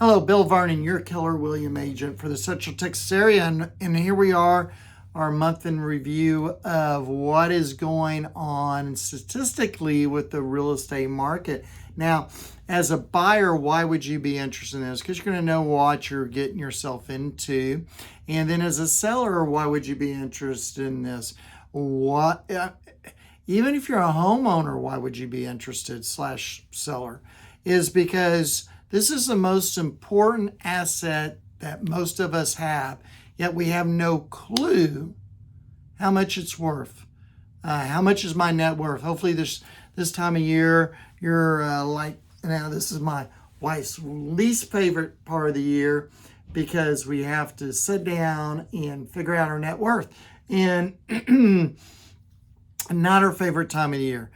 Hello, Bill Vernon, your Keller Williams agent for the Central Texas area. And here we are, our month in review of what is going on statistically with the real estate market. Now, as a buyer, why would you be interested in this? Because you're going to know what you're getting yourself into. And then as a seller, why would you be interested in this? Even if you're a homeowner, why would you be interested / seller? Is because this is the most important asset that most of us have, yet we have no clue how much it's worth. How much is my net worth? Hopefully this time of year, you're now this is my wife's least favorite part of the year because we have to sit down and figure out our net worth. And not her favorite time of the year,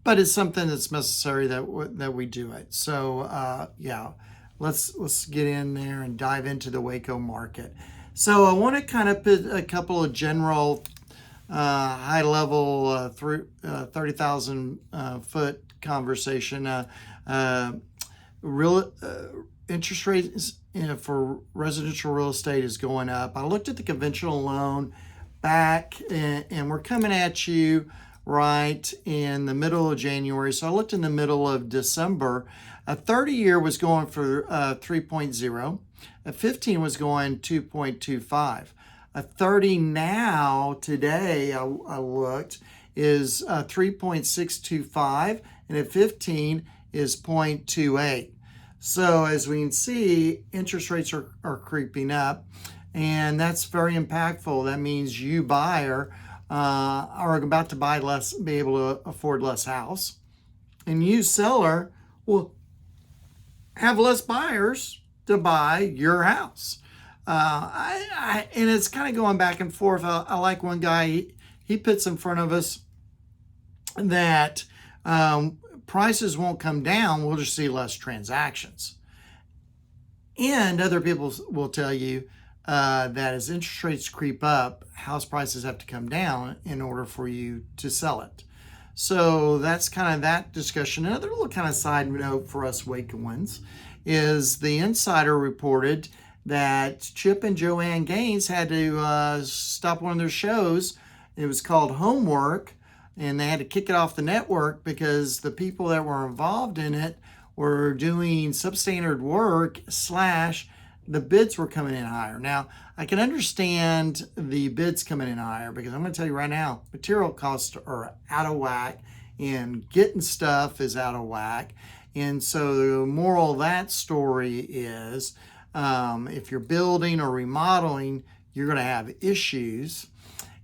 but it's something that's necessary that we do it. So yeah, let's get in there and dive into the Waco market. So I want to kind of put a couple of general high level 30,000 foot conversation. Real interest rates for residential real estate is going up. I looked at the conventional loan back and we're coming at you right in the middle of January. So I looked in the middle of December. A 30-year was going for 3.0. A 15 was going 2.25. A 30 now, today, I looked, is 3.625, and a 15 is 0.28. So as we can see, interest rates are creeping up, and that's very impactful. That means you, buyer, are about to buy less, be able to afford less house, and you, seller, will have less buyers to buy your house. And it's kind of going back and forth. I like one guy, he puts in front of us that prices won't come down, we'll just see less transactions. And other people will tell you that as interest rates creep up, house prices have to come down in order for you to sell it. So that's kind of that discussion. Another little kind of side note for us Wacoans is the Insider reported that Chip and Joanne Gaines had to stop one of their shows. It was called Homework, and they had to kick it off the network because the people that were involved in it were doing substandard work / the bids were coming in higher. Now, I can understand the bids coming in higher because I'm going to tell you right now, material costs are out of whack and getting stuff is out of whack. And so the moral of that story is if you're building or remodeling, you're going to have issues.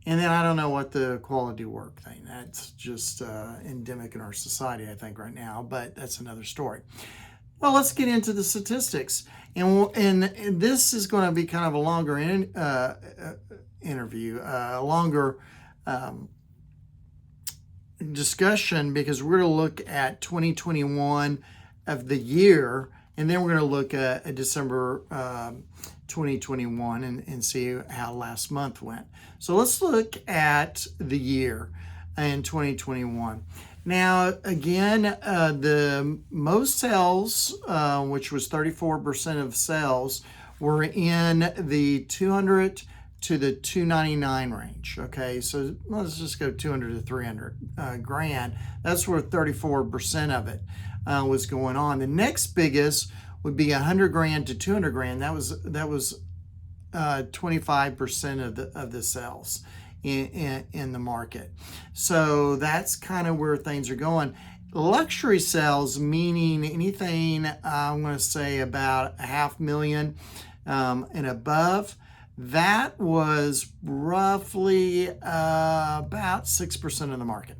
And then I don't know what the quality work thing, that's just endemic in our society, I think, right now, but that's another story. Well, let's get into the statistics. And this is going to be kind of a longer interview, a longer discussion, because we're going to look at 2021 of the year, and then we're going to look at December 2021 and see how last month went. So let's look at the year in 2021. Now, again, the most sales, which was 34% of sales, were in the 200 to the 299 range. Okay, so let's just go 200 to 300 grand. That's where 34% of it was going on. The next biggest would be 100 grand to 200 grand. That was 25% of the sales in the market. So that's kind of where things are going. Luxury sales, meaning anything I'm going to say about $500,000 and above, that was roughly about 6% of the market.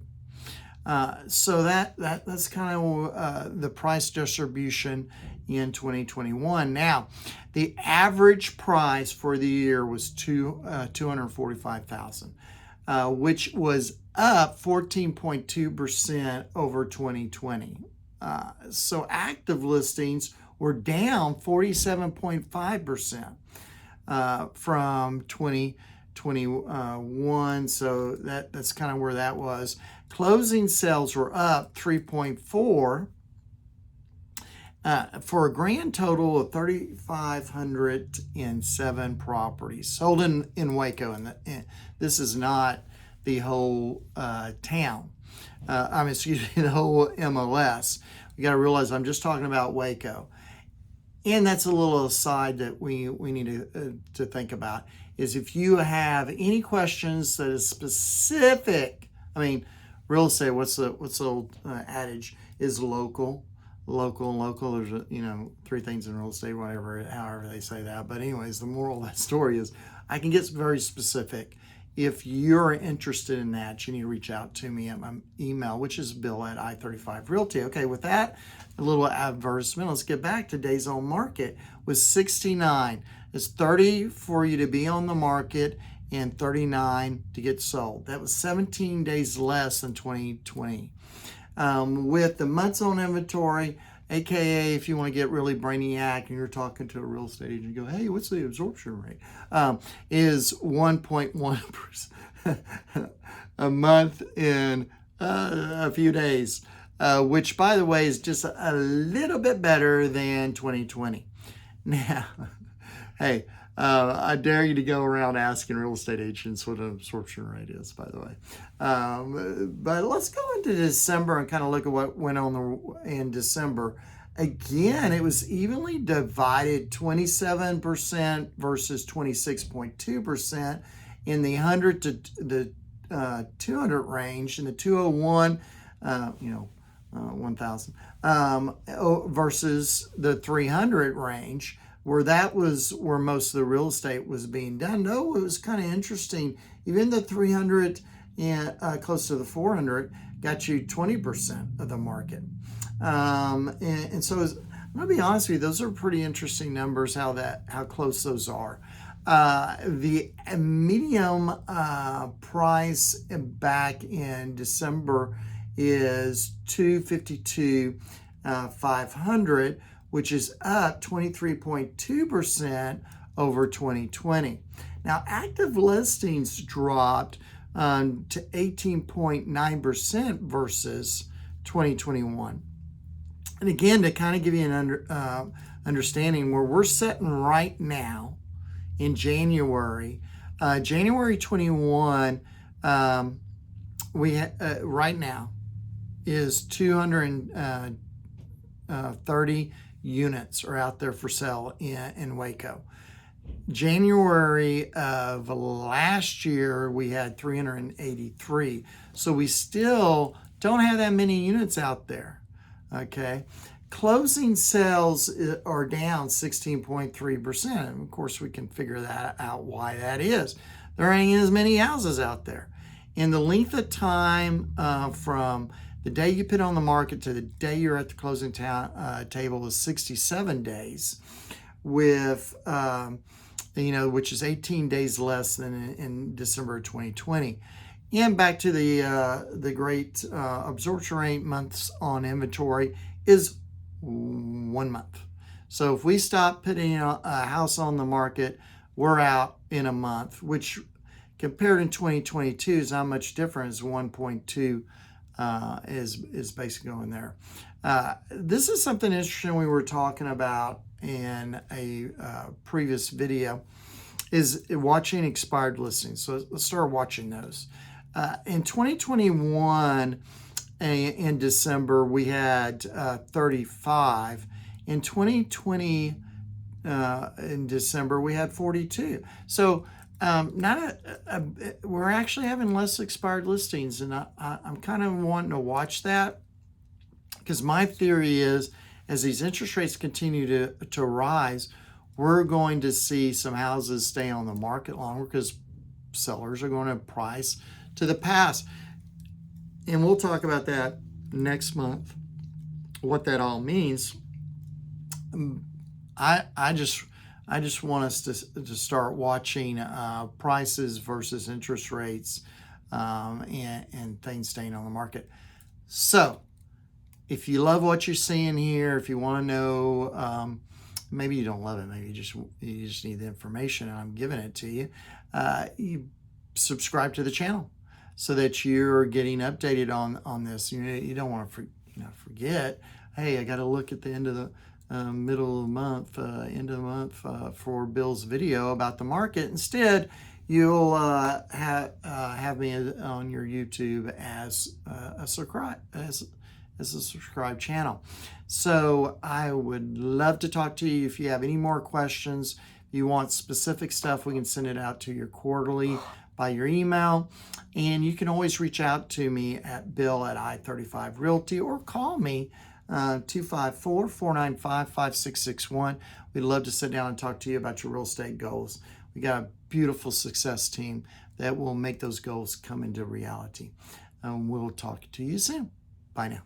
So that's kind of the price distribution in 2021. Now, the average price for the year was $245,000, which was up 14.2% over 2020. So active listings were down 47.5% from 2021. So that's kind of where that was. Closing sales were up 3.4%. for a grand total of 3,507 properties sold in Waco. And this is not the whole town. Excuse me, the whole MLS. You got to realize I'm just talking about Waco. And that's a little aside that we need to think about, is if you have any questions that is specific. I mean, real estate, what's the old adage is local. There's three things in real estate, however they say that. But anyways, the moral of that story is I can get very specific. If you're interested in that, you need to reach out to me at my email, which is bill@i35realty. Okay, with that, a little advertisement. Let's get back to days on market. Was 69. It's 30 for you to be on the market and 39 to get sold. That was 17 days less than 2020. With the months on inventory, aka if you want to get really brainiac and you're talking to a real estate agent, you go, hey, what's the absorption rate? Is 1.1% a month in a few days, which, by the way, is just a little bit better than 2020. Now, hey, I dare you to go around asking real estate agents what an absorption rate is, by the way. But let's go into December and kind of look at what went on in December. Again, it was evenly divided, 27% versus 26.2% in the 100 to the 200 range, in the 201, 1,000, versus the 300 range, where that was where most of the real estate was being done. No, it was kind of interesting. Even the 300 and close to the 400 got you 20% of the market. And so I'm going to be honest with you, those are pretty interesting numbers, how close those are. The medium price back in December is $252,500, which is up 23.2% over 2020. Now, active listings dropped to 18.9% versus 2021. And again, to kind of give you an understanding where we're sitting right now in January, January 21, right now is 230 units are out there for sale in Waco. January of last year, we had 383. So we still don't have that many units out there. Okay. Closing sales are down 16.3%. And of course, we can figure that out why that is. There ain't as many houses out there. And the length of time from the day you put on the market to the day you're at the closing table is 67 days, with which is 18 days less than in December of 2020. And back to the great absorption rate, months on inventory is 1 month. So if we stop putting a house on the market, we're out in a month, which compared in 2022 is not much different. It's 1.2 is basically going there. This is something interesting we were talking about in a previous video, is watching expired listings. So let's start watching those. In 2021, in December, we had 35. In 2020, in December, we had 42. So we're actually having less expired listings, and I'm kind of wanting to watch that, because my theory is, as these interest rates continue to rise, we're going to see some houses stay on the market longer because sellers are going to price to the past. And we'll talk about that next month, what that all means. I just want us to start watching prices versus interest rates and things staying on the market. So if you love what you're seeing here, if you want to know, maybe you don't love it, maybe you just need the information and I'm giving it to you, you subscribe to the channel so that you're getting updated on this. You don't want to forget, hey, I got to look at the end of middle of the month, end of the month for Bill's video about the market. Instead, you'll have me on your YouTube as a subscribed channel. So I would love to talk to you. If you have any more questions, if you want specific stuff, we can send it out to you quarterly by your email. And you can always reach out to me at bill@I35 Realty or call me 254-495-5661. We'd love to sit down and talk to you about your real estate goals. We got a beautiful success team that will make those goals come into reality. We'll talk to you soon. Bye now.